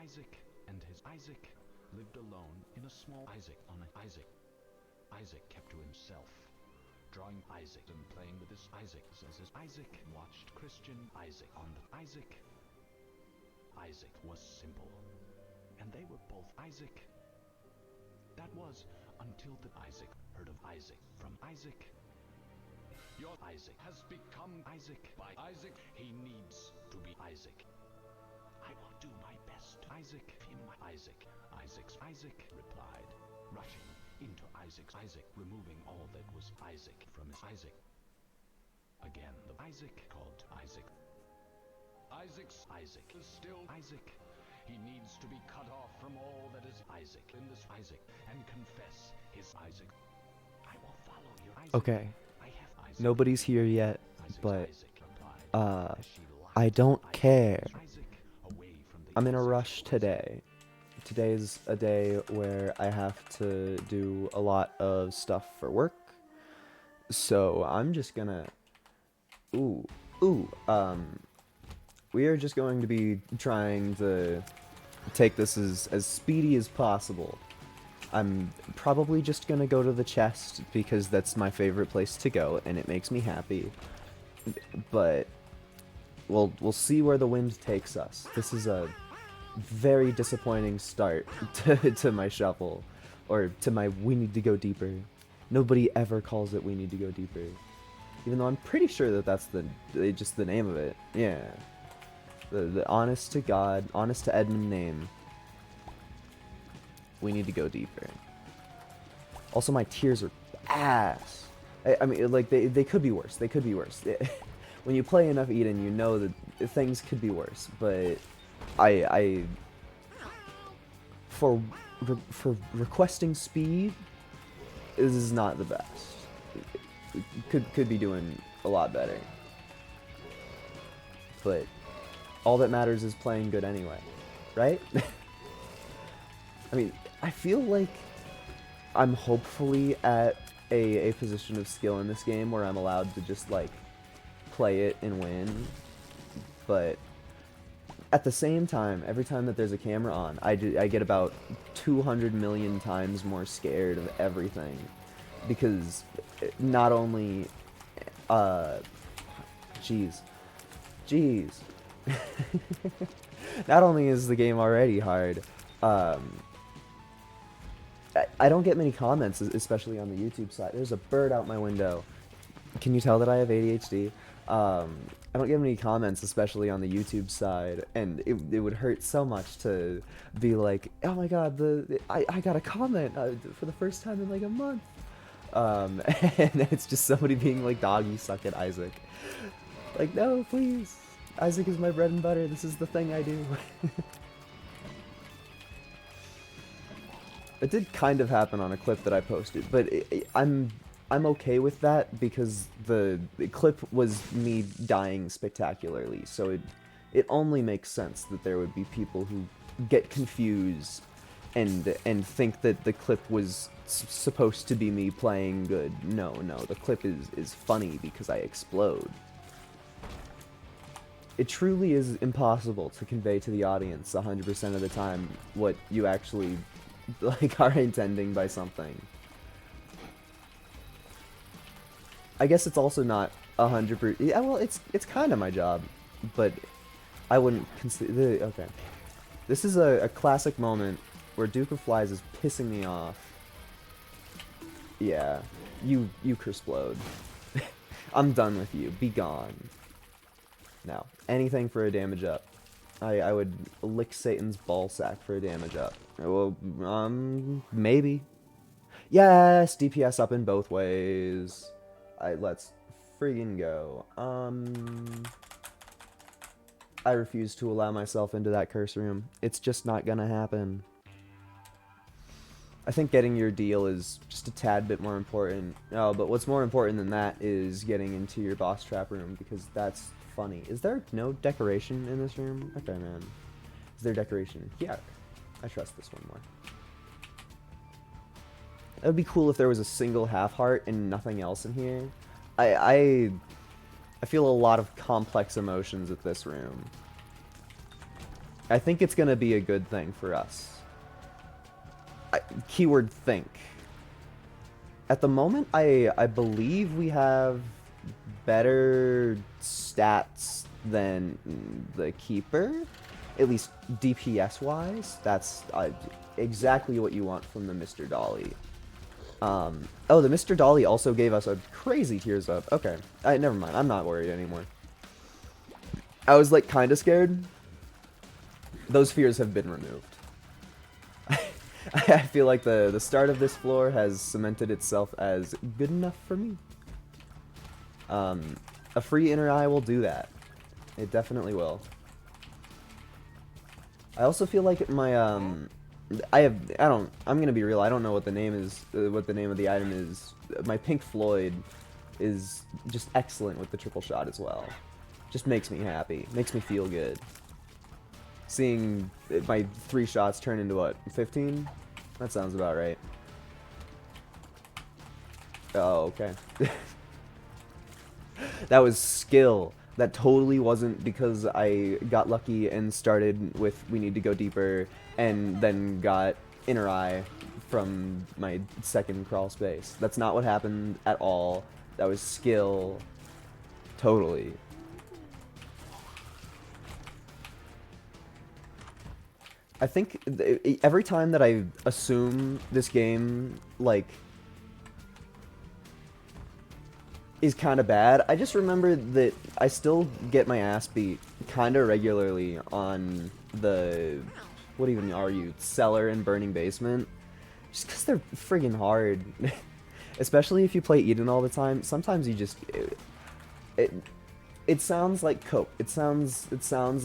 Isaac and his Isaac lived alone in a small Isaac on an Isaac. Isaac kept to himself, drawing Isaac and playing with his Isaac as his Isaac watched Christian Isaac on the Isaac. Isaac was simple, and they were both Isaac. That was until the Isaac heard of Isaac from Isaac. Your Isaac has become Isaac. By Isaac, he needs to be Isaac. I will do my best, Isaac. In my Isaac. Isaac replied, rushing into Isaac, removing all that was Isaac from his Isaac. Again, the Isaac called Isaac. Isaac is still Isaac. He needs to be cut off from all that is Isaac in this Isaac and confess his Isaac. I will follow your Isaac. Okay. I have Isaac. Nobody's here yet, Isaac's but Isaac replied, as she locked I don't Isaac care. away from the I'm in a Isaac rush who was today. Today's a day where I have to do a lot of stuff for work. So I'm just gonna... we are just going to be trying to take this as speedy as possible. I'm probably just gonna go to the chest because that's my favorite place to go and it makes me happy. But we'll see where the wind takes us. This is a very disappointing start to my shuffle, or to my we need to go deeper. Nobody ever calls it we need to go deeper, even though I'm pretty sure that that's just the name of it. Yeah, the honest to God, honest to Edmund name. We need to go deeper. Also, my tears are ass. I mean, like they could be worse. They could be worse. When you play enough Eden, you know that things could be worse, but for requesting speed, this is not the best. Could be doing a lot better. But all that matters is playing good anyway, right? I mean, I feel like I'm hopefully at a position of skill in this game where I'm allowed to just like play it and win, but at the same time, every time that there's a camera on, I get about 200 million times more scared of everything, because not only, jeez, not only is the game already hard, I don't get many comments, especially on the YouTube side. There's a bird out my window. Can you tell that I have ADHD? I don't get many comments, especially on the YouTube side, and it would hurt so much to be like, oh my god, I got a comment for the first time in like a month. And it's just somebody being like, dog, you suck at Isaac. Like, no, please. Isaac is my bread and butter. This is the thing I do. It did kind of happen on a clip that I posted, but I'm okay with that because the clip was me dying spectacularly, so it only makes sense that there would be people who get confused and think that the clip was supposed to be me playing good. No, the clip is funny because I explode. It truly is impossible to convey to the audience 100% of the time what you actually like are intending by something. I guess it's also not 100%. Yeah, well, it's kind of my job, but I wouldn't consider. Okay, this is a classic moment where Duke of Flies is pissing me off. Yeah, you Kersplode. I'm done with you. Be gone. Now, anything for a damage up. I would lick Satan's ball sack for a damage up. Well, maybe. Yes, DPS up in both ways. Let's friggin' go. I refuse to allow myself into that curse room. It's just not gonna happen. I think getting your deal is just a tad bit more important. Oh, but what's more important than that is getting into your boss trap room, because that's funny. Is there no decoration in this room? Okay, man. Is there decoration? Yeah. I trust this one more. It would be cool if there was a single half heart and nothing else in here. I feel a lot of complex emotions with this room. I think it's gonna be a good thing for us. Keyword think. At the moment, I believe we have better stats than the Keeper, at least DPS-wise. That's exactly what you want from the Mr. Dolly. Oh, the Mr. Dolly also gave us a crazy tears up. Okay, never mind. I'm not worried anymore. I was like kind of scared. Those fears have been removed. I feel like the start of this floor has cemented itself as good enough for me. A free inner eye will do that. It definitely will. I also feel like my I'm gonna be real, I don't know what the name is, what the name of the item is. My Pink Floyd is just excellent with the triple shot as well. Just makes me happy, makes me feel good. Seeing my 3 shots turn into what, 15? That sounds about right. Oh, okay. That was skill. That totally wasn't because I got lucky and started with we need to go deeper and then got inner eye from my second crawl space. That's not what happened at all. That was skill. Totally. I think every time that I assume this game, like, is kind of bad, I just remember that I still get my ass beat kind of regularly on the, what even are you, Cellar and Burning Basement, just because they're friggin' hard. Especially if you play Eden all the time, sometimes you just, it sounds like cope. It sounds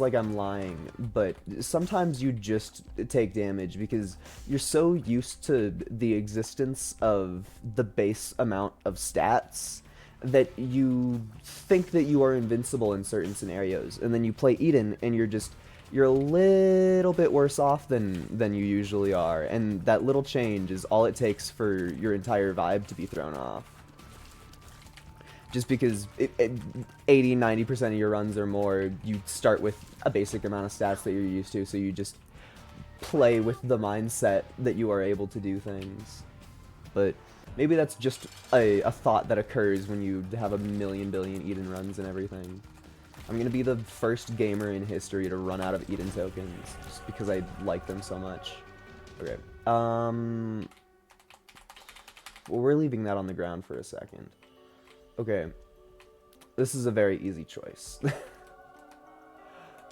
like I'm lying, but sometimes you just take damage because you're so used to the existence of the base amount of stats that you think that you are invincible in certain scenarios, and then you play Eden and you're a little bit worse off than you usually are, and that little change is all it takes for your entire vibe to be thrown off. Just because 80-90% of your runs or more, you start with a basic amount of stats that you're used to, so you just play with the mindset that you are able to do things. But maybe that's just a thought that occurs when you have a million billion Eden runs and everything. I'm gonna be the first gamer in history to run out of Eden tokens, just because I like them so much. Okay, well, we're leaving that on the ground for a second. Okay, this is a very easy choice.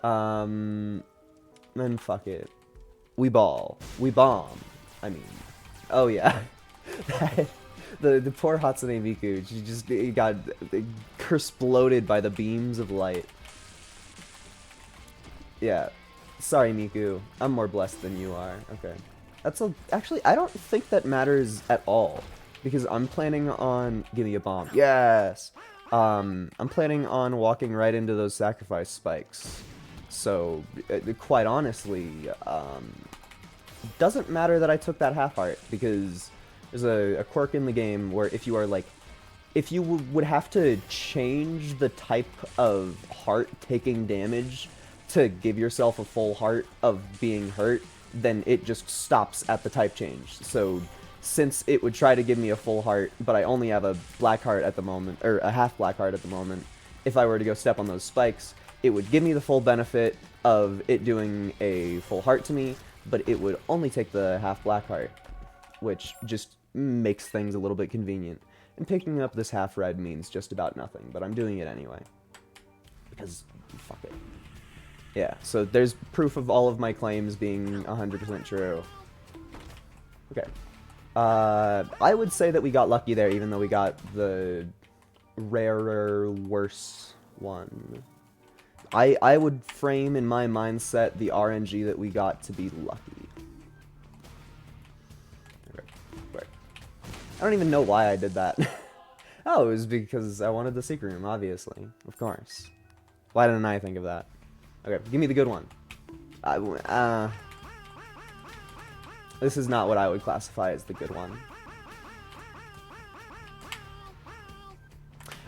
Then fuck it. We ball. We bomb. I mean, oh yeah. the poor Hatsune Miku, she just got exploded by the beams of light. Yeah. Sorry, Miku. I'm more blessed than you are. Okay. Actually, I don't think that matters at all. Because I'm planning on... Give me a bomb. Yes! I'm planning on walking right into those sacrifice spikes. So, quite honestly, doesn't matter that I took that half heart. Because there's a quirk in the game where if you are like... If you would have to change the type of heart taking damage to give yourself a full heart of being hurt, then it just stops at the type change. So... Since it would try to give me a full heart, but I only have a black heart at the moment, or a half black heart at the moment, if I were to go step on those spikes, it would give me the full benefit of it doing a full heart to me, but it would only take the half black heart, which just makes things a little bit convenient. And picking up this half red means just about nothing, but I'm doing it anyway. Because, fuck it. Yeah, so there's proof of all of my claims being 100% true. Okay. I would say that we got lucky there, even though we got the rarer, worse one. I would frame in my mindset the RNG that we got to be lucky. Okay. I don't even know why I did that. Oh, it was because I wanted the secret room, obviously. Of course. Why didn't I think of that? Okay, give me the good one. This is not what I would classify as the good one.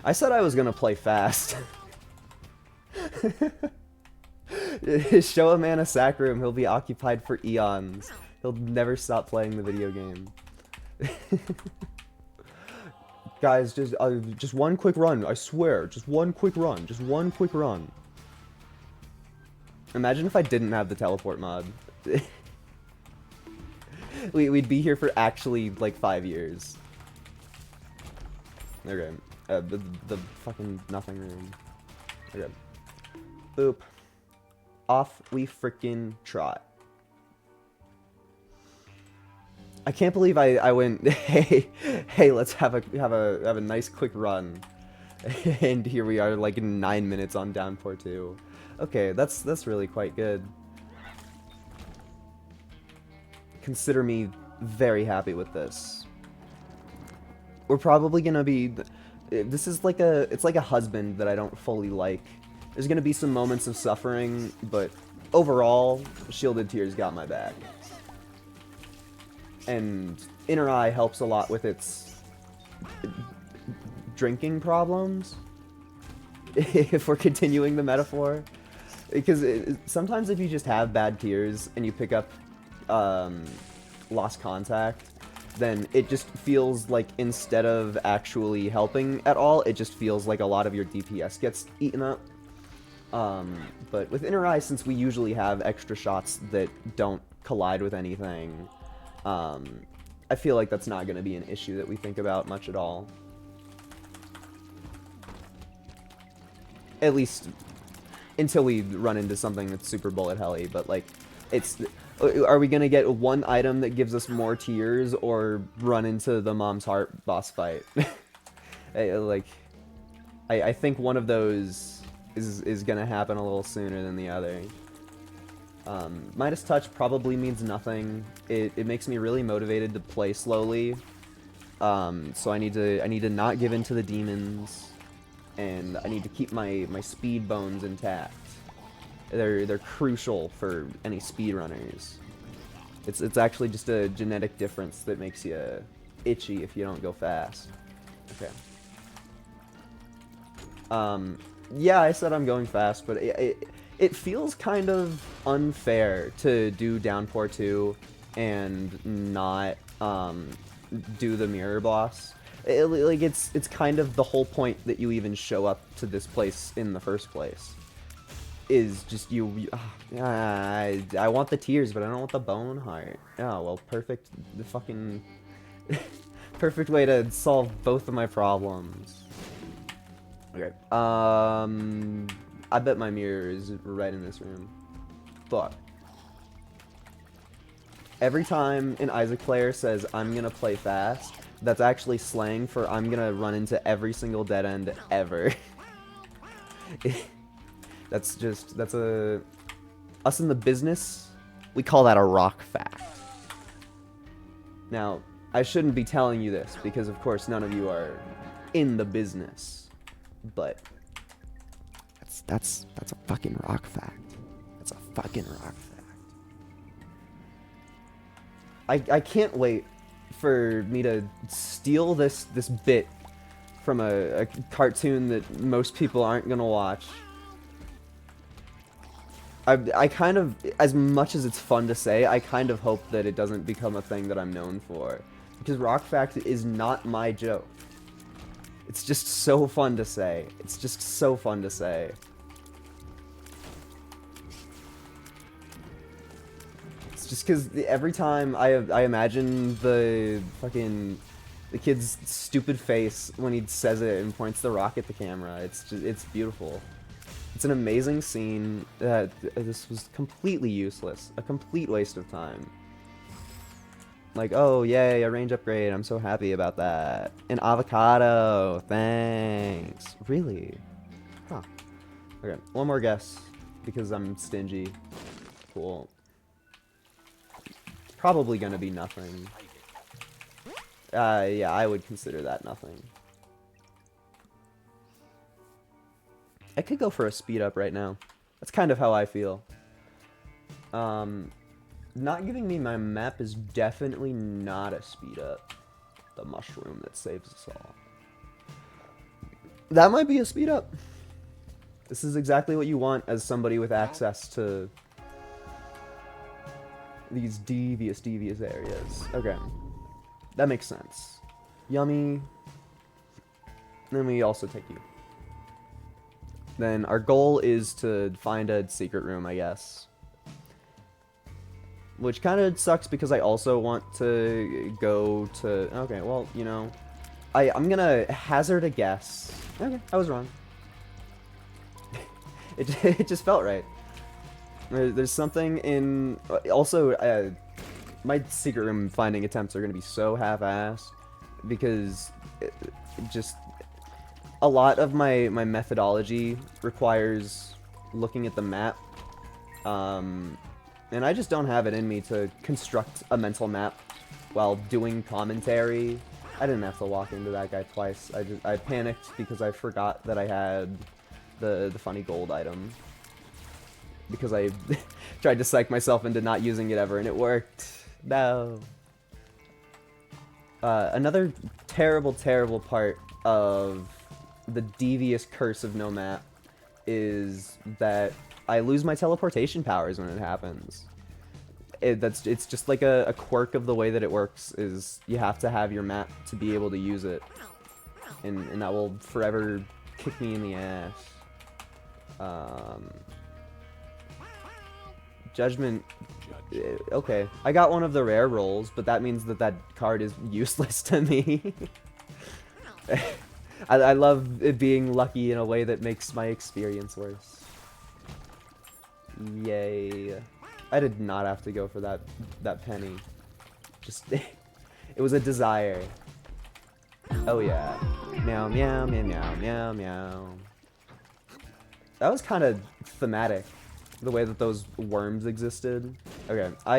I said I was gonna play fast. Show a man a sack room, he'll be occupied for eons. He'll never stop playing the video game. Guys, just one quick run, I swear. Just one quick run. Just one quick run. Imagine if I didn't have the teleport mod. We'd be here for actually, like, 5 years. Okay. The fucking nothing room. Okay. Boop. Off we frickin' trot. I can't believe I went, hey, let's have a nice quick run. And here we are, like, 9 minutes on Downpour 2. Okay, that's really quite good. Consider me very happy with this. We're probably gonna be... This is like it's like a husband that I don't fully like. There's gonna be some moments of suffering, but overall, Shielded Tears got my back. And Inner Eye helps a lot with its drinking problems, if we're continuing the metaphor. Because sometimes if you just have bad tears and you pick up Lost Contact, then it just feels like instead of actually helping at all, it just feels like a lot of your DPS gets eaten up. But with Inner Eye, since we usually have extra shots that don't collide with anything, I feel like that's not going to be an issue that we think about much at all. At least until we run into something that's super bullet helly, but like, are we going to get one item that gives us more tears or run into the Mom's Heart boss fight? I think one of those is going to happen a little sooner than the other. Midas Touch probably means nothing. It makes me really motivated to play slowly. So I need to not give in to the demons, and I need to keep my speed bones intact. They're crucial for any speedrunners. It's actually just a genetic difference that makes you itchy if you don't go fast. Okay. Yeah, I said I'm going fast, but it feels kind of unfair to do Downpour 2 and not do the mirror boss. It's kind of the whole point that you even show up to this place in the first place. Is just I want the tears, but I don't want the bone heart. Oh, well, perfect. The fucking perfect way to solve both of my problems. Okay. I bet my mirror is right in this room. Fuck. Every time an Isaac player says, I'm gonna play fast, that's actually slang for I'm gonna run into every single dead end ever. That's us in the business, we call that a rock fact. Now, I shouldn't be telling you this, because of course none of you are in the business, but that's a fucking rock fact. That's a fucking rock fact. I can't wait for me to steal this bit from a cartoon that most people aren't gonna watch. I kind of, as much as it's fun to say, I kind of hope that it doesn't become a thing that I'm known for. Because Rock Fact is not my joke. It's just so fun to say. It's just so fun to say. It's just because every time I imagine the kid's stupid face when he says it and points the rock at the camera. It's beautiful. It's an amazing scene. This was completely useless. A complete waste of time. Like, oh, yay, a range upgrade. I'm so happy about that. An avocado. Thanks. Really? Huh. Okay, one more guess. Because I'm stingy. Cool. Probably gonna be nothing. Yeah, I would consider that nothing. I could go for a speed up right now. That's kind of how I feel. Not giving me my map is definitely not a speed up. The mushroom that saves us all. That might be a speed up. This is exactly what you want as somebody with access to these devious areas. Okay. That makes sense. Yummy. Then we also take you. Then our goal is to find a secret room, I guess. Which kind of sucks because I also want to go to... Okay, well, you know... I'm gonna hazard a guess. Okay, I was wrong. It just felt right. There's something in... Also, my secret room finding attempts are gonna be so half-assed because just a lot of my methodology requires looking at the map, and I just don't have it in me to construct a mental map while doing commentary. I didn't have to walk into that guy twice. I panicked because I forgot that I had the funny gold item, because I tried to psych myself into not using it ever, and it worked. No. Another terrible part of the devious curse of no map is that I lose my teleportation powers when it happens. It's just like a quirk of the way that it works, is you have to have your map to be able to use it. And that will forever kick me in the ass. Judgment. Okay, I got one of the rare rolls, but that means that that card is useless to me. I love it being lucky in a way that makes my experience worse. Yay. I did not have to go for that penny. Just, it was a desire. Oh yeah. Meow, meow, meow, meow, meow, meow. That was kind of thematic, the way that those worms existed. Okay, I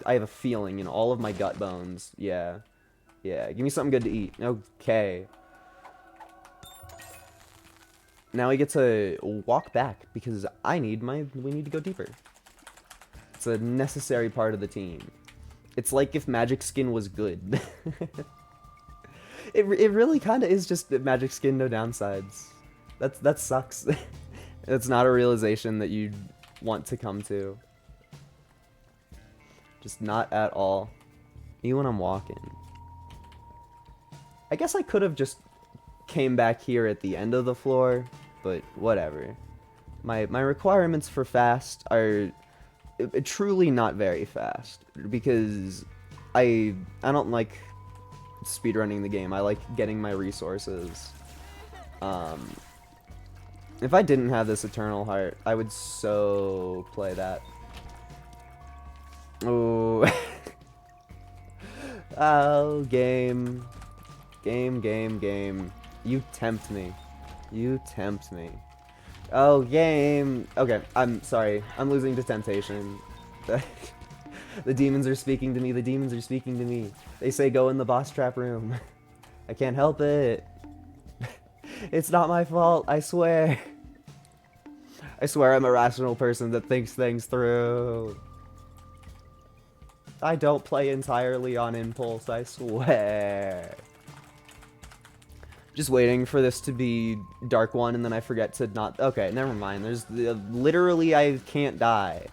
have a feeling in all of my gut bones. Yeah. Yeah, give me something good to eat. Okay. Now we get to walk back because we need to go deeper. It's a necessary part of the team. It's like if Magic Skin was good. It really kind of is just Magic Skin, no downsides. That sucks. It's not a realization that you want to come to. Just not at all. Even when I'm walking. I guess I could have just came back here at the end of the floor, but whatever. My requirements for fast are truly not very fast, because I don't like speedrunning the game. I like getting my resources. If I didn't have this Eternal Heart, I would so play that. Oh. Oh, game. Game. You tempt me. You tempt me. Oh, game. Okay, I'm sorry. I'm losing to temptation. The demons are speaking to me. The demons are speaking to me. They say go in the boss trap room. I can't help it. It's not my fault, I swear. I swear I'm a rational person that thinks things through. I don't play entirely on impulse, I swear. Just waiting for this to be Dark One, and then I forget to not... Okay, never mind. There's... literally, I can't die.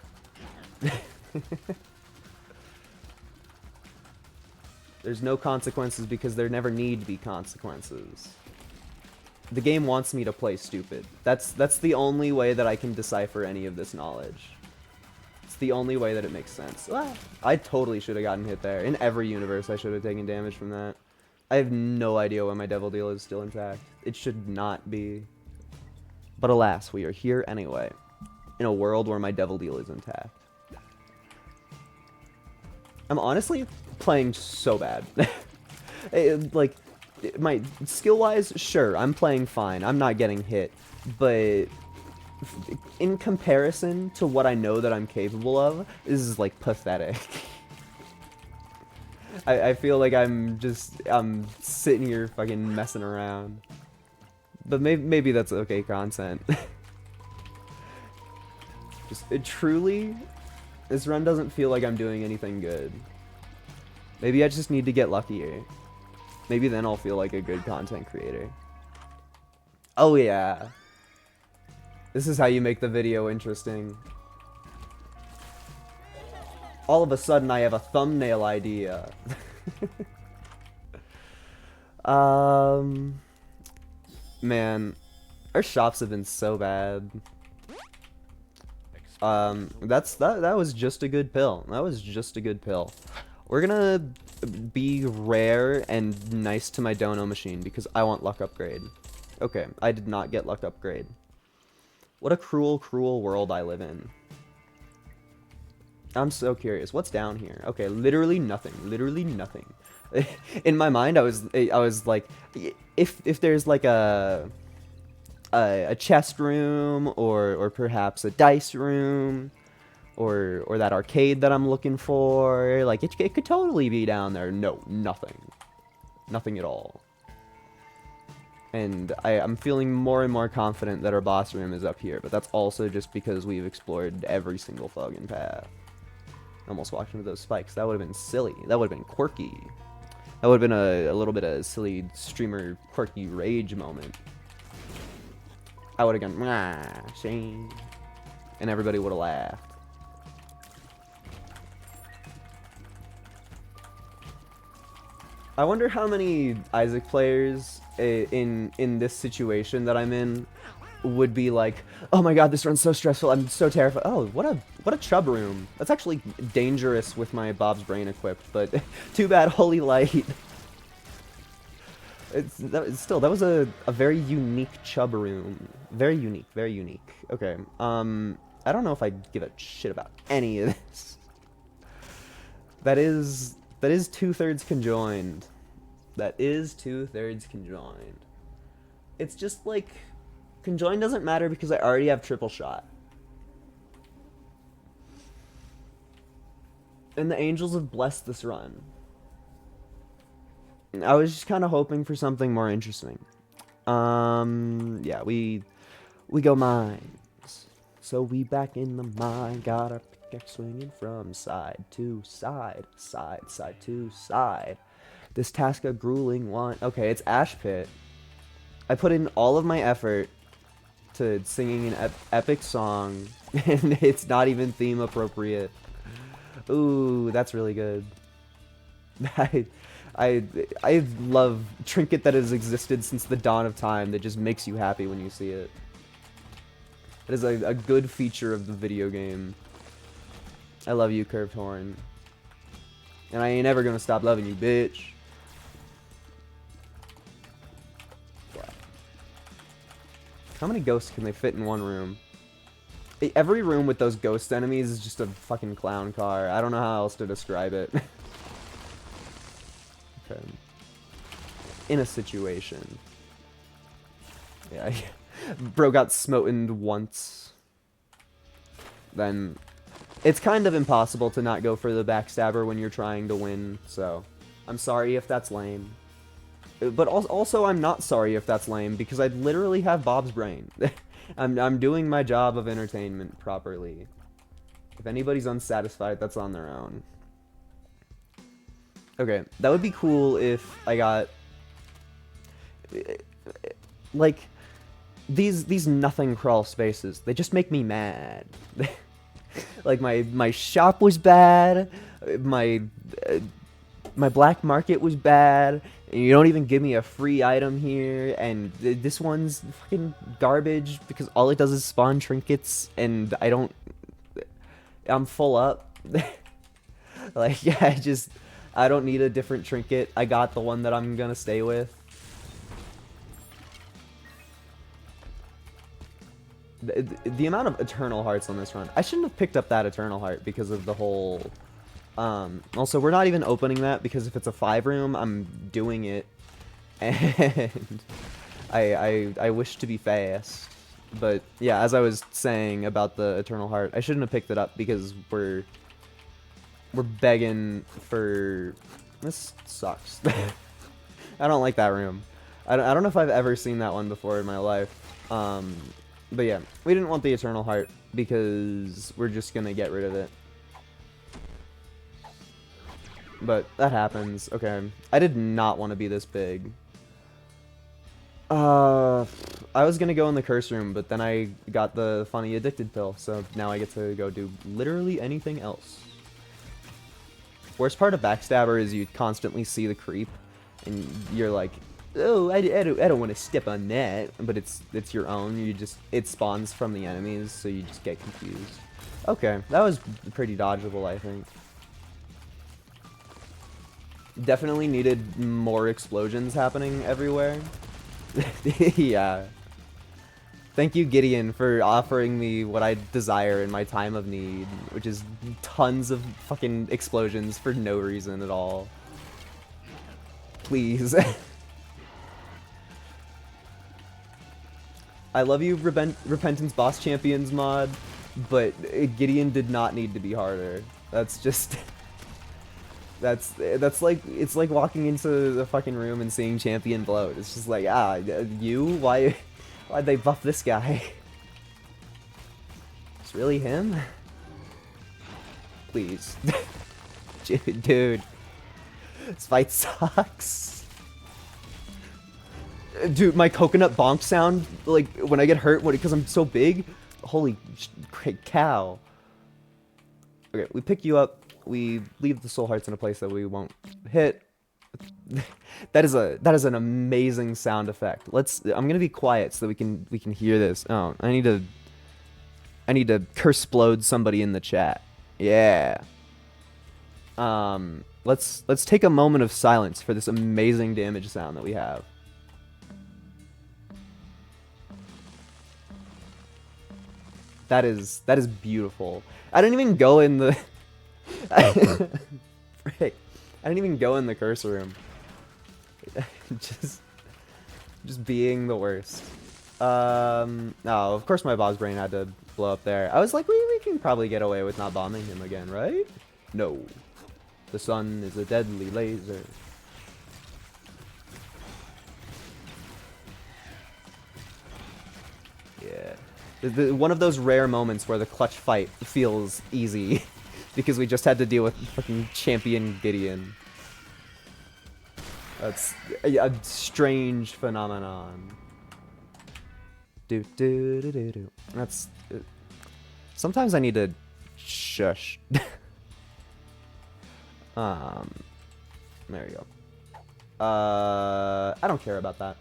There's no consequences because there never need to be consequences. The game wants me to play stupid. That's the only way that I can decipher any of this knowledge. It's the only way that it makes sense. Ah, I totally should have gotten hit there. In every universe, I should have taken damage from that. I have no idea why my Devil Deal is still intact. It should not be. But alas, we are here anyway. In a world where my Devil Deal is intact. I'm honestly playing so bad. Like, my skill-wise, sure, I'm playing fine. I'm not getting hit. But in comparison to what I know that I'm capable of, this is, like, pathetic. I feel like I'm sitting here fucking messing around. But maybe that's okay content. Truly, this run doesn't feel like I'm doing anything good. Maybe I just need to get luckier. Maybe then I'll feel like a good content creator. Oh yeah. This is how you make the video interesting. All of a sudden, I have a thumbnail idea. Man, our shops have been so bad. That was just a good pill. That was just a good pill. We're gonna be rare and nice to my dono machine because I want luck upgrade. Okay, I did not get luck upgrade. What a cruel, cruel world I live in. I'm so curious. What's down here? Okay, literally nothing. Literally nothing. In my mind, I was like, if there's like a chest room or perhaps a dice room or that arcade that I'm looking for, like it could totally be down there. No, nothing. Nothing at all. And I'm feeling more and more confident that our boss room is up here, but that's also just because we've explored every single fucking path. Almost walked into those spikes. That would have been silly. That would have been quirky. That would have been a little bit of silly streamer quirky rage moment. I would have gone, ah, shame. And everybody would have laughed. I wonder how many Isaac players in this situation that I'm in would be like, oh my god, this run's so stressful, I'm so terrified. Oh, what a chub room. That's actually dangerous with my Bob's Brain equipped, but too bad Holy Light. Still, that was a very unique chub room. Very unique, very unique. Okay, I don't know if I give a shit about any of this. That is 2/3 conjoined. That is 2/3 conjoined. It's just like, conjoined doesn't matter because I already have triple shot. And the angels have blessed this run. I was just kind of hoping for something more interesting. Yeah, we go mines. So we back in the mine, got our pickaxe swinging from side to side, side to side. This task a grueling one. Okay, it's Ash Pit. I put in all of my effort to singing an epic song, and it's not even theme appropriate. Ooh, that's really good. I love trinket that has existed since the dawn of time that just makes you happy when you see it. It is a good feature of the video game. I love you, Curved Horn. And I ain't ever gonna stop loving you, bitch. Yeah. How many ghosts can they fit in one room? Every room with those ghost enemies is just a fucking clown car. I don't know how else to describe it. Okay. In a situation. Yeah, bro got smoten once. Then it's kind of impossible to not go for the backstabber when you're trying to win, so I'm sorry if that's lame. But also I'm not sorry if that's lame because I literally have Bob's Brain. I'm doing my job of entertainment properly. If anybody's unsatisfied, that's on their own. Okay, that would be cool if I got like these nothing crawl spaces. They just make me mad. Like my shop was bad, my black market was bad, and you don't even give me a free item here, and this one's fucking garbage because all it does is spawn trinkets, and I'm full up. Like, yeah, I don't need a different trinket. I got the one that I'm gonna stay with. The amount of Eternal Hearts on this run. I shouldn't have picked up that Eternal Heart because of the whole... also, we're not even opening that because if it's a 5-room, I'm doing it. And I wish to be fast. But yeah, as I was saying about the Eternal Heart, I shouldn't have picked it up because we're begging for... This sucks. I don't like that room. I don't know if I've ever seen that one before in my life. But yeah, we didn't want the Eternal Heart because we're just gonna get rid of it. But that happens. Okay, I did not want to be this big. I was gonna go in the curse room, but then I got the funny addicted pill, so now I get to go do literally anything else. Worst part of Backstabber is you constantly see the creep, and you're like, oh, I don't want to step on that, but it's your own. It spawns from the enemies, so you just get confused. Okay, that was pretty dodgeable, I think. Definitely needed more explosions happening everywhere. Yeah. Thank you, Gideon, for offering me what I desire in my time of need, which is tons of fucking explosions for no reason at all. Please. I love you, Repentance Boss Champions mod, but Gideon did not need to be harder. That's just... That's like, it's like walking into the fucking room and seeing Champion bloat. It's just like, why'd they buff this guy? It's really him? Please. Dude. This fight sucks. Dude, my coconut bonk sound, like, when I get hurt, because I'm so big? Holy great cow. Okay, we pick you up. We leave the soul hearts in a place that we won't hit. That is an amazing sound effect. I'm gonna be quiet so that we can hear this. Oh, I need to curse-splode somebody in the chat. Yeah. Let's take a moment of silence for this amazing damage sound that we have. That is beautiful. I didn't even go in the Frick. I didn't even go in the curse room. just being the worst. No, of course my boss brain had to blow up there. I was like, we can probably get away with not bombing him again, right? No. The sun is a deadly laser. Yeah. One of those rare moments where the clutch fight feels easy. Because we just had to deal with fucking Champion Gideon. That's a strange phenomenon. Do. That's... sometimes I need to shush. There we go. I don't care about that.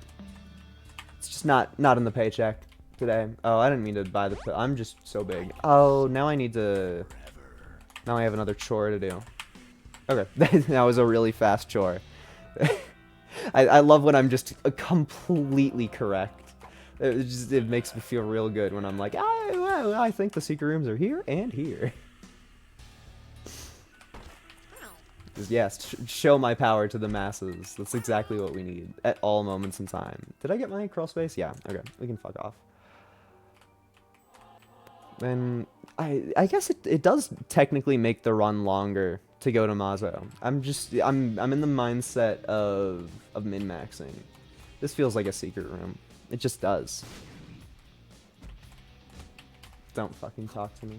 It's just not in the paycheck today. Oh, I didn't mean to buy the... I'm just so big. Oh, now I need to... Now I have another chore to do. Okay, that was a really fast chore. I love when I'm just completely correct. It makes me feel real good when I'm like, I think the secret rooms are here and here. Just, yes, show my power to the masses. That's exactly what we need at all moments in time. Did I get my crawl space? Yeah, okay, we can fuck off. And I guess it does technically make the run longer to go to Mazo. I'm in the mindset of min-maxing. This feels like a secret room. It just does. Don't fucking talk to me.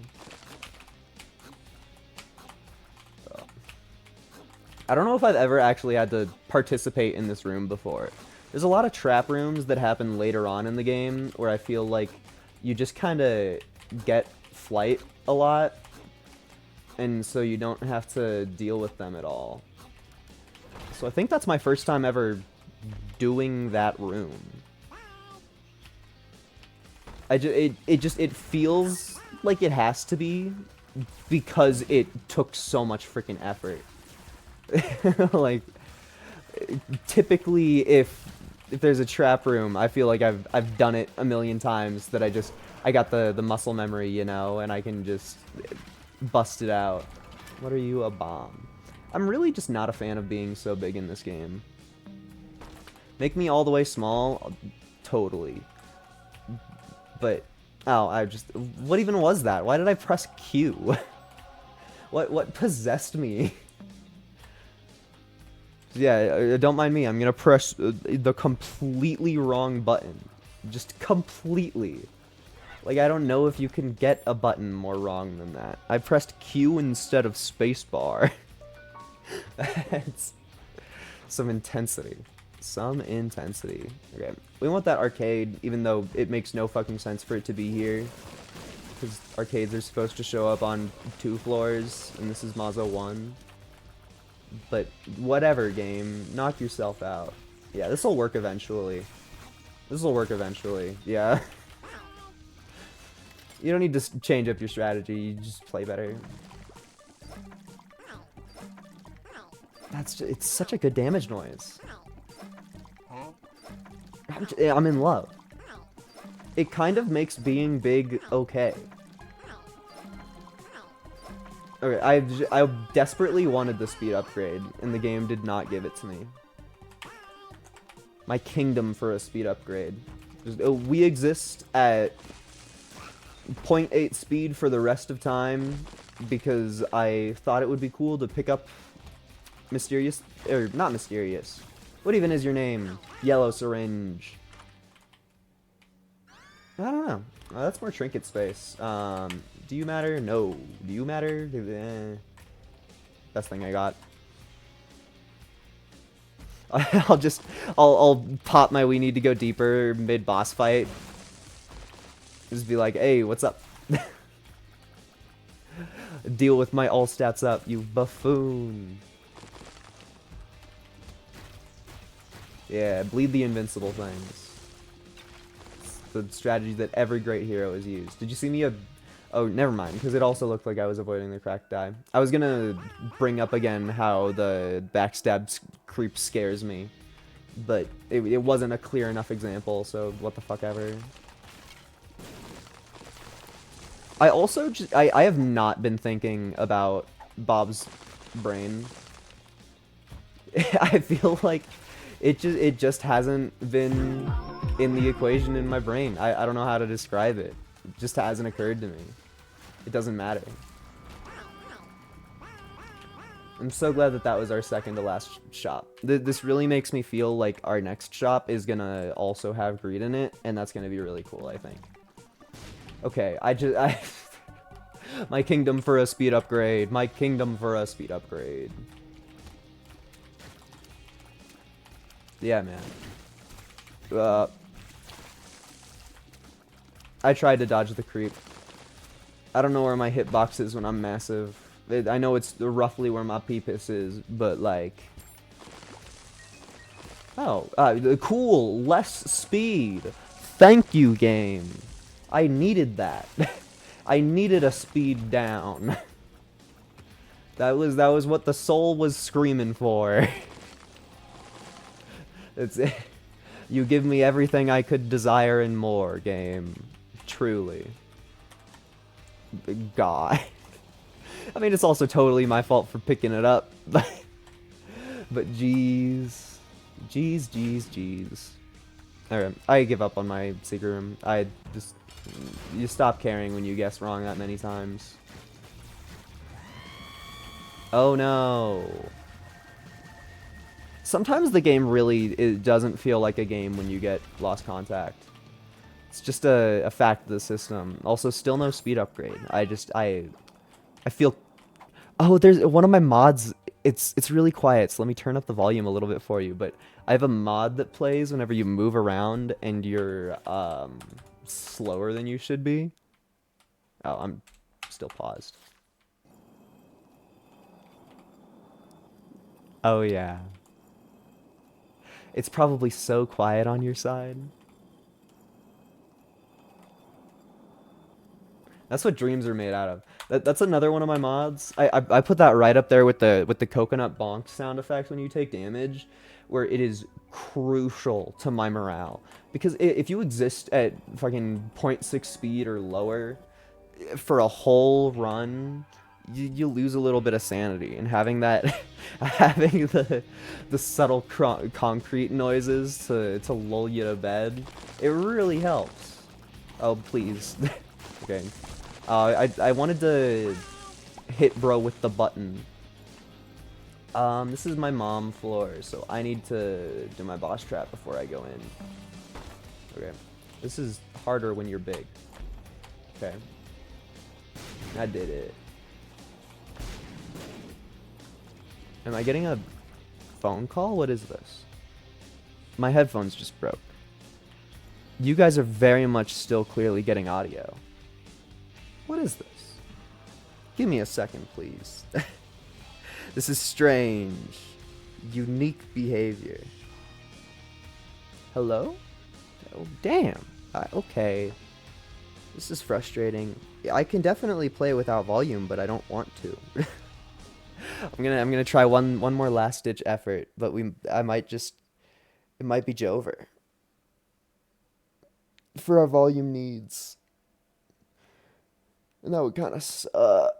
I don't know if I've ever actually had to participate in this room before. There's a lot of trap rooms that happen later on in the game where I feel like you just kind of get flight a lot, and so you don't have to deal with them at all. So I think that's my first time ever doing that room. It feels like it has to be because it took so much freaking effort. Like, typically if there's a trap room, I feel like I've done it a million times, that I got the muscle memory, you know, and I can just bust it out. What are you, a bomb? I'm really just not a fan of being so big in this game. Make me all the way small, totally. But, what even was that? Why did I press Q? What possessed me? Yeah, don't mind me. I'm gonna press the completely wrong button. Just completely. Like, I don't know if you can get a button more wrong than that. I pressed Q instead of spacebar. That's some intensity. some intensity. Okay, we want that arcade, even though it makes no fucking sense for it to be here. Because arcades are supposed to show up on 2 floors, and this is Mazo 1. But whatever, game. Knock yourself out. Yeah, this'll work eventually. This'll work eventually. Yeah. You don't need to change up your strategy, you just play better. It's such a good damage noise. I'm in love. It kind of makes being big okay. Okay, I desperately wanted the speed upgrade, and the game did not give it to me. My kingdom for a speed upgrade. We exist at 0.8 speed for the rest of time because I thought it would be cool to pick up Mysterious, or not Mysterious. What even is your name? Yellow Syringe. I don't know. That's more trinket space. Do you matter? No. Do you matter? Best thing I got. I'll pop my we need to go deeper mid boss fight. Just be like, hey, what's up? Deal with my all stats up, you buffoon. Yeah, bleed the invincible things. It's the strategy that every great hero has used. Did you see me Oh, never mind, because it also looked like I was avoiding the cracked die. I was gonna bring up again how the backstab creep scares me, but it wasn't a clear enough example, so what the fuck ever. I also I have not been thinking about Bob's brain. I feel like it just hasn't been in the equation in my brain. I don't know how to describe it. It just hasn't occurred to me. It doesn't matter. I'm so glad that that was our second to last shop. This really makes me feel like our next shop is gonna also have greed in it, and that's gonna be really cool, I think. Okay, my kingdom for a speed upgrade. My kingdom for a speed upgrade. Yeah, man. I tried to dodge the creep. I don't know where my hitbox is when I'm massive. I know it's roughly where my peepus is, but like... Oh, cool. Less speed. Thank you, game. I needed that. I needed a speed down. That was what the soul was screaming for. It's you give me everything I could desire and more, game. Truly. God. I mean, it's also totally my fault for picking it up, but jeez. Jeez. Alright, I give up on my secret room. You stop caring when you guess wrong that many times. Oh no. Sometimes the game it doesn't feel like a game when you get lost contact. It's just a fact of the system. Also, still no speed upgrade. I feel... Oh, there's one of my mods. It's really quiet, so let me turn up the volume a little bit for you. But I have a mod that plays whenever you move around and you're slower than you should be. Oh, I'm still paused. Oh, yeah. It's probably so quiet on your side. That's what dreams are made out of. That's another one of my mods. I put that right up there with the coconut bonk sound effect when you take damage, where it is crucial to my morale. Because if you exist at fucking 0.6 speed or lower for a whole run, you lose a little bit of sanity. And having that, having the subtle concrete noises to lull you to bed, it really helps. Oh, please. Okay. I wanted to hit bro with the button. This is my mom floor, so I need to do my boss trap before I go in. Okay. This is harder when you're big. Okay. I did it. Am I getting a phone call? What is this? My headphones just broke. You guys are very much still clearly getting audio. What is this? Give me a second, please. This is strange. Unique behavior. Hello? Oh, damn. Okay. This is frustrating. I can definitely play without volume, but I don't want to. I'm gonna try one more last ditch effort, but it might be Jover. For our volume needs. And that would kind of suck.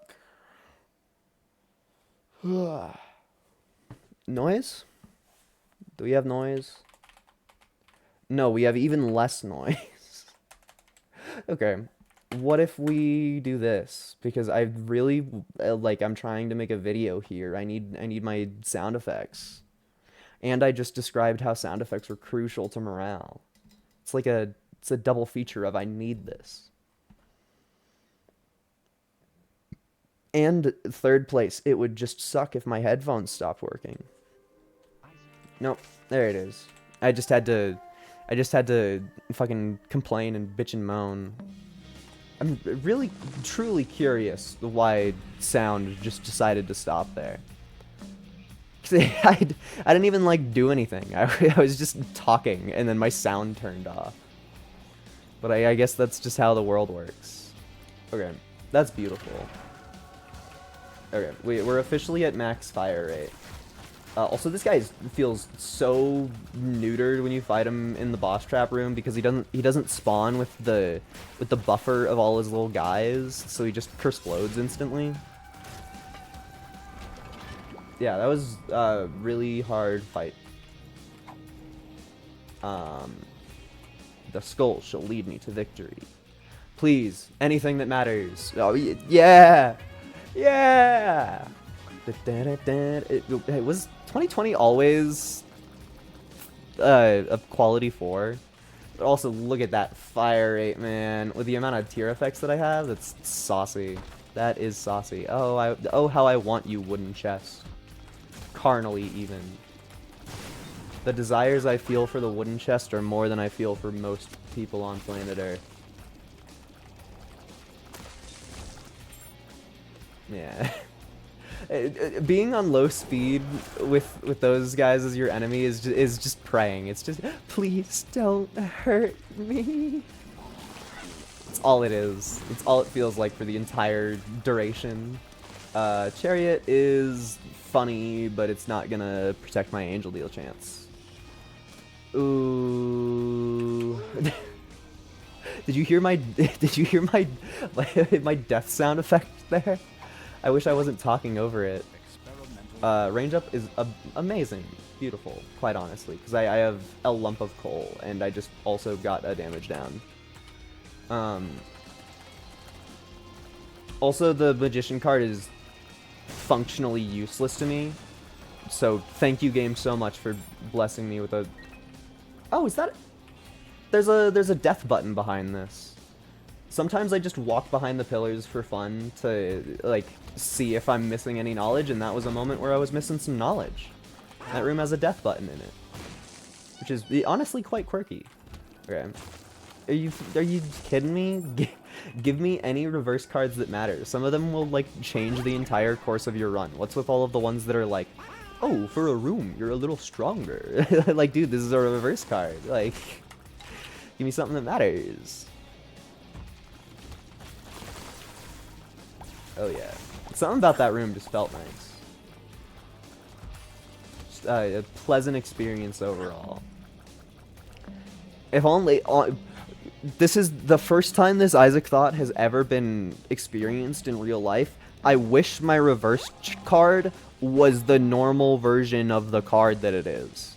Noise? Do we have noise? No, we have even less noise. Okay. What if we do this? Because I really, I'm trying to make a video here. I need my sound effects. And I just described how sound effects were crucial to morale. It's a double feature of I need this. And third place, it would just suck if my headphones stopped working. Nope, there it is. I just had to fucking complain and bitch and moan. I'm really, truly curious why sound just decided to stop there. I didn't even do anything. I was just talking and then my sound turned off. But I guess that's just how the world works. Okay, that's beautiful. Okay, we're officially at max fire rate. Also, this guy feels so neutered when you fight him in the boss trap room because he doesn't spawn with the buffer of all his little guys, so he just kersplodes instantly. Yeah, that was a really hard fight. The skull shall lead me to victory. Please, anything that matters. Oh, yeah! Yeah! Was 2020 always a quality 4? But also, look at that fire rate, man. With the amount of tier effects that I have, that's saucy. That is saucy. Oh, how I want you, wooden chest. Carnally, even. The desires I feel for the wooden chest are more than I feel for most people on planet Earth. Yeah. Being on low speed with those guys as your enemy is just praying. It's just, please don't hurt me. It's all it is. It's all it feels like for the entire duration. Chariot is funny, but it's not gonna protect my angel deal chance. Ooh. Did you hear my my death sound effect there? I wish I wasn't talking over it. Range up is amazing, beautiful, quite honestly, because I have a lump of coal, and I just also got a damage down. Also, the magician card is functionally useless to me, so thank you, game, so much for blessing me with a... Oh, is that... There's a death button behind this. Sometimes I just walk behind the pillars for fun to, see if I'm missing any knowledge, and that was a moment where I was missing some knowledge. That room has a death button in it, which is honestly quite quirky. Okay. Are you kidding me? Give me any reverse cards that matter. Some of them will, change the entire course of your run. What's with all of the ones that are like, oh, for a room, you're a little stronger. Dude, this is a reverse card. Give me something that matters. Oh yeah. Something about that room just felt nice. Just a pleasant experience overall. If only... this is the first time this Isaac thought has ever been experienced in real life. I wish my reverse card was the normal version of the card that it is.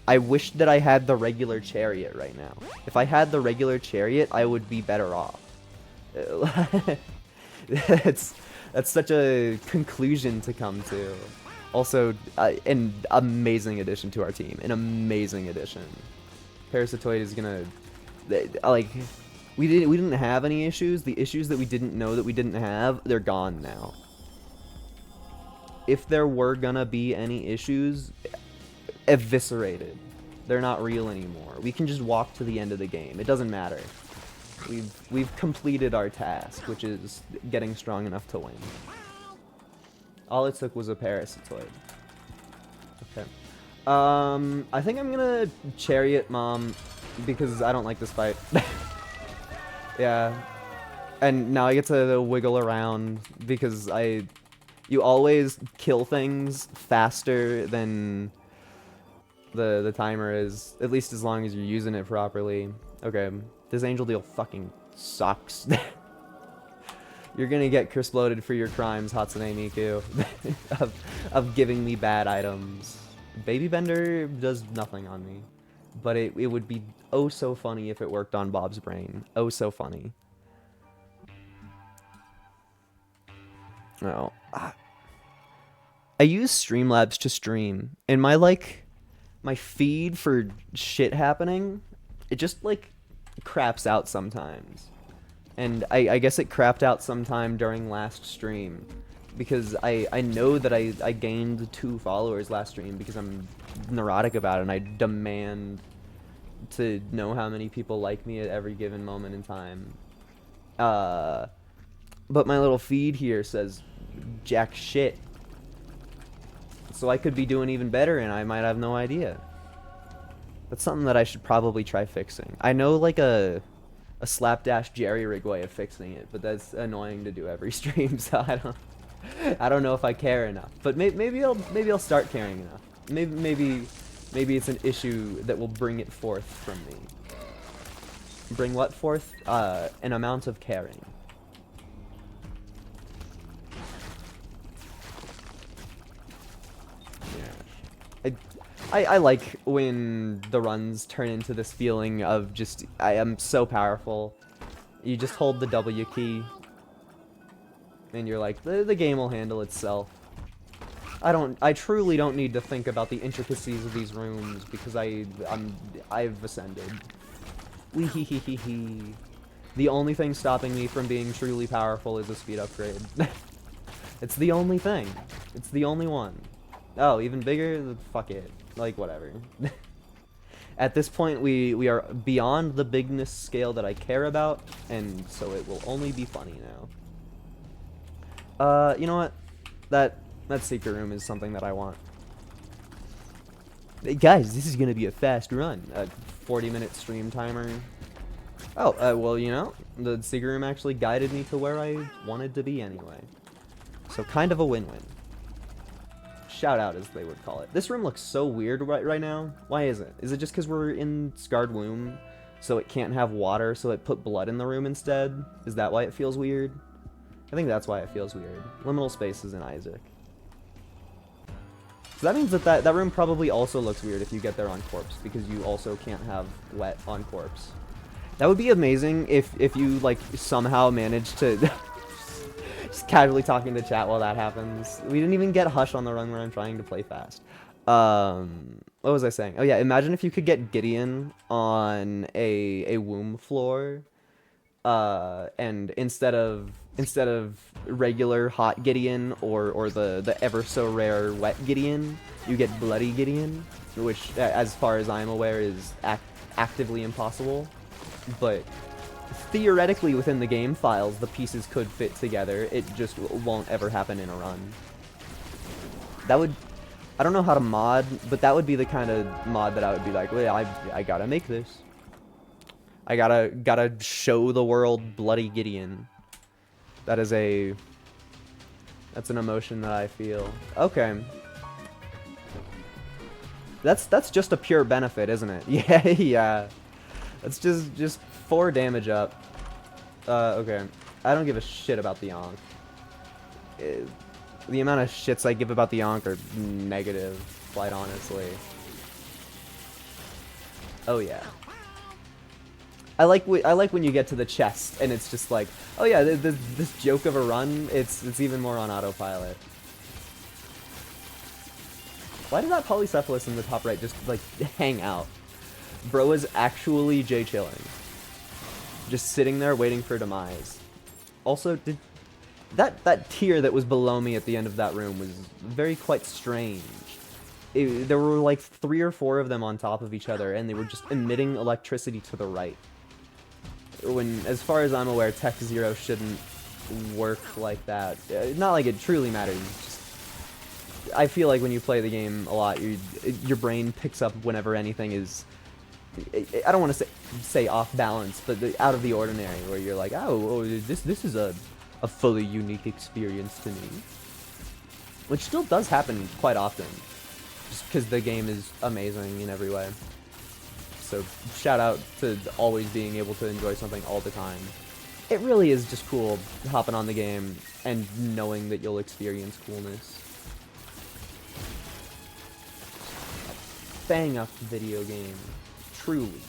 I wish that I had the regular chariot right now. If I had the regular chariot, I would be better off. That's such a conclusion to come to. Also, an amazing addition to our team. An amazing addition. Parasitoid is gonna... we didn't have any issues. The issues that we didn't know that we didn't have, they're gone now. If there were gonna be any issues, eviscerated. They're not real anymore. We can just walk to the end of the game. It doesn't matter. We've completed our task, which is getting strong enough to win. All it took was a parasitoid. Okay. I think I'm gonna chariot Mom because I don't like this fight. Yeah. And now I get to wiggle around because you always kill things faster than the timer is, at least as long as you're using it properly. Okay, this angel deal fucking sucks. You're gonna get exploded for your crimes, Hatsune Miku, of giving me bad items. Baby Bender does nothing on me, but it would be oh so funny if it worked on Bob's brain. Oh so funny. No. I use Streamlabs to stream, and my feed for shit happening, it just craps out sometimes. And I guess it crapped out sometime during last stream, because I know that I gained 2 followers last stream because I'm neurotic about it, and I demand to know how many people like me at every given moment in time. But my little feed here says jack shit. So I could be doing even better and I might have no idea. That's something that I should probably try fixing. I know a slapdash jerry-rig way of fixing it, but that's annoying to do every stream, so I don't know if I care enough. But maybe I'll start caring enough. Maybe it's an issue that will bring it forth from me. Bring what forth? An amount of caring. I like when the runs turn into this feeling of just, I am so powerful. You just hold the W key, and you're like, the game will handle itself. I truly don't need to think about the intricacies of these rooms, because I've ascended. Weehehehe. The only thing stopping me from being truly powerful is a speed upgrade. It's the only thing. It's the only one. Oh, even bigger? Fuck it. Whatever. At this point, we are beyond the bigness scale that I care about, and so it will only be funny now. You know what? That secret room is something that I want. Hey guys, this is gonna be a fast run. A 40-minute stream timer. Oh, well, you know, the secret room actually guided me to where I wanted to be anyway. So kind of a win-win. Shout out, as they would call it. This room looks so weird right now. Why is it? Is it just because we're in Scarred Womb, so it can't have water, so it put blood in the room instead? Is that why it feels weird? I think that's why it feels weird. Liminal spaces in Isaac. So that means that room probably also looks weird if you get there on corpse, because you also can't have wet on corpse. That would be amazing if you somehow managed to just casually talking to chat while that happens. We didn't even get Hush on the run where I'm trying to play fast. What was I saying? Oh yeah, imagine if you could get Gideon on a womb floor, and instead of regular hot Gideon or the ever so rare wet Gideon, you get bloody Gideon, which as far as I'm aware is actively impossible, but theoretically within the game files the pieces could fit together. It just won't ever happen in a run. That would, I don't know how to mod, but that would be the kind of mod that I would be like, wait, I gotta make this. I gotta show the world bloody Gideon. That's an emotion that I feel. Okay. That's just a pure benefit, isn't it? Yeah, yeah. That's just 4 damage up. Okay. I don't give a shit about the Ankh. The amount of shits I give about the Ankh are negative, quite honestly. Oh yeah. I like when you get to the chest and it's just like, oh yeah, this joke of a run, it's even more on autopilot. Why did that Polycephalus in the top right just hang out? Bro is actually J-chilling. Just sitting there waiting for demise. Also, did that tier that was below me at the end of that room was quite strange. there were like 3 or 4 of them on top of each other, and they were just emitting electricity to the right. When, as far as I'm aware, Tech Zero shouldn't work like that. Not like it truly matters. Just, I feel like when you play the game a lot, your brain picks up whenever anything is, I don't want to say off balance, but out of the ordinary, where you're like, oh, this is a fully unique experience to me. Which still does happen quite often, just because the game is amazing in every way. So shout out to always being able to enjoy something all the time. It really is just cool hopping on the game and knowing that you'll experience coolness. Bang up video game, truly.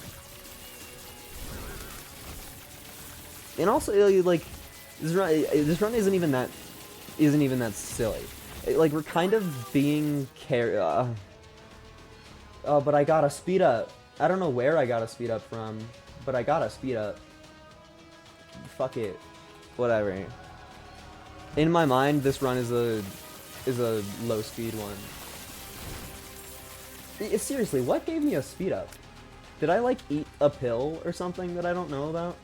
And also, like, this run isn't even that silly. Like, we're kind of being oh, but I got a speed up. I don't know where I got a speed up from, but I got a speed up. Fuck it. Whatever. In my mind, this run is a low speed one. Seriously, what gave me a speed up? Did I, like, eat a pill or something that I don't know about?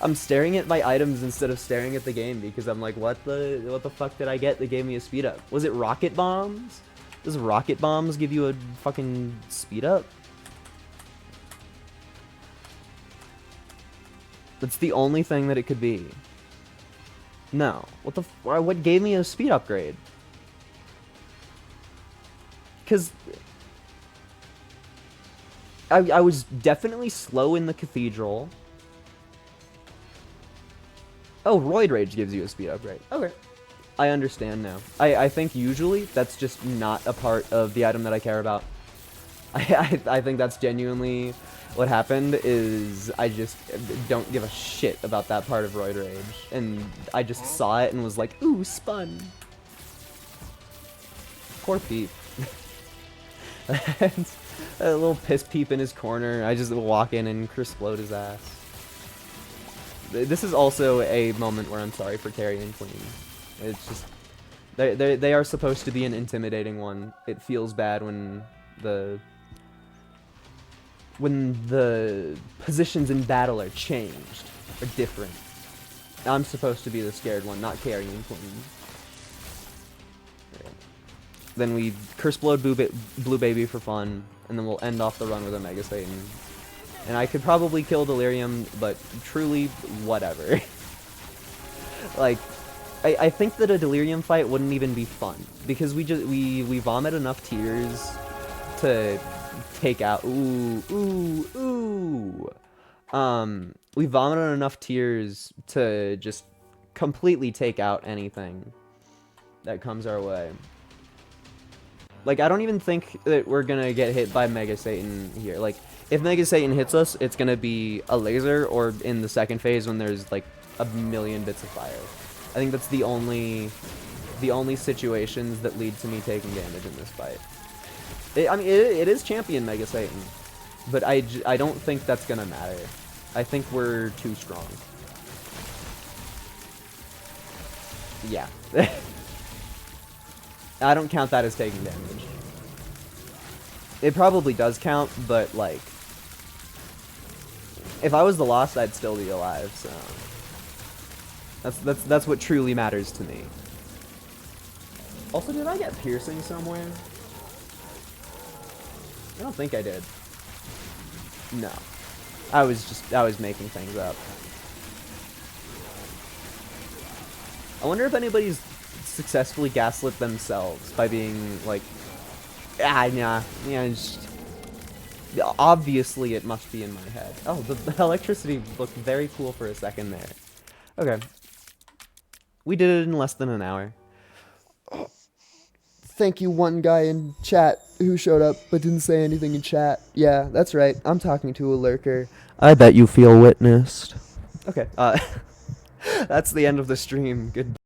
I'm staring at my items instead of staring at the game because I'm like, what the fuck did I get that gave me a speed up? Was it rocket bombs? Does rocket bombs give you a fucking speed up? That's the only thing that it could be. No. What gave me a speed upgrade? Because I was definitely slow in the cathedral. Oh, Roid Rage gives you a speed upgrade. Okay. I understand now. I think usually that's just not a part of the item that I care about. I think that's genuinely what happened is I just don't give a shit about that part of Roid Rage. And I just saw it and was like, ooh, spun. Poor Peep. A little piss Peep in his corner. I just walk in and explode his ass. This is also a moment where I'm sorry for carrying Queen. It's just they are supposed to be an intimidating one. It feels bad when the positions in battle are changed or different. I'm supposed to be the scared one, not carrying Queen. Then we Curseblode Blue Baby for fun, and then we'll end off the run with a Mega Satan. And I could probably kill Delirium, but truly, whatever. Like, I think that a Delirium fight wouldn't even be fun, because we vomit enough tears to take out, we vomited enough tears to just completely take out anything that comes our way. Like, I don't even think that we're gonna get hit by Mega Satan here. Like, if Mega Satan hits us, it's gonna be a laser, or in the second phase when there's, like, a million bits of fire. I think that's the only situations that lead to me taking damage in this fight. I mean, it is champion Mega Satan, but I don't think that's gonna matter. I think we're too strong. Yeah. I don't count that as taking damage. It probably does count, but, like, if I was the Lost, I'd still be alive, so that's what truly matters to me. Also, did I get piercing somewhere? I don't think I did. No. I was making things up. I wonder if anybody's successfully gaslit themselves by being like, nah, yeah, just, obviously it must be in my head. Oh, the electricity looked very cool for a second there. Okay. We did it in less than an hour. Oh. Thank you, one guy in chat who showed up but didn't say anything in chat. Yeah, that's right. I'm talking to a lurker. I bet you feel witnessed. Okay, that's the end of the stream. Good.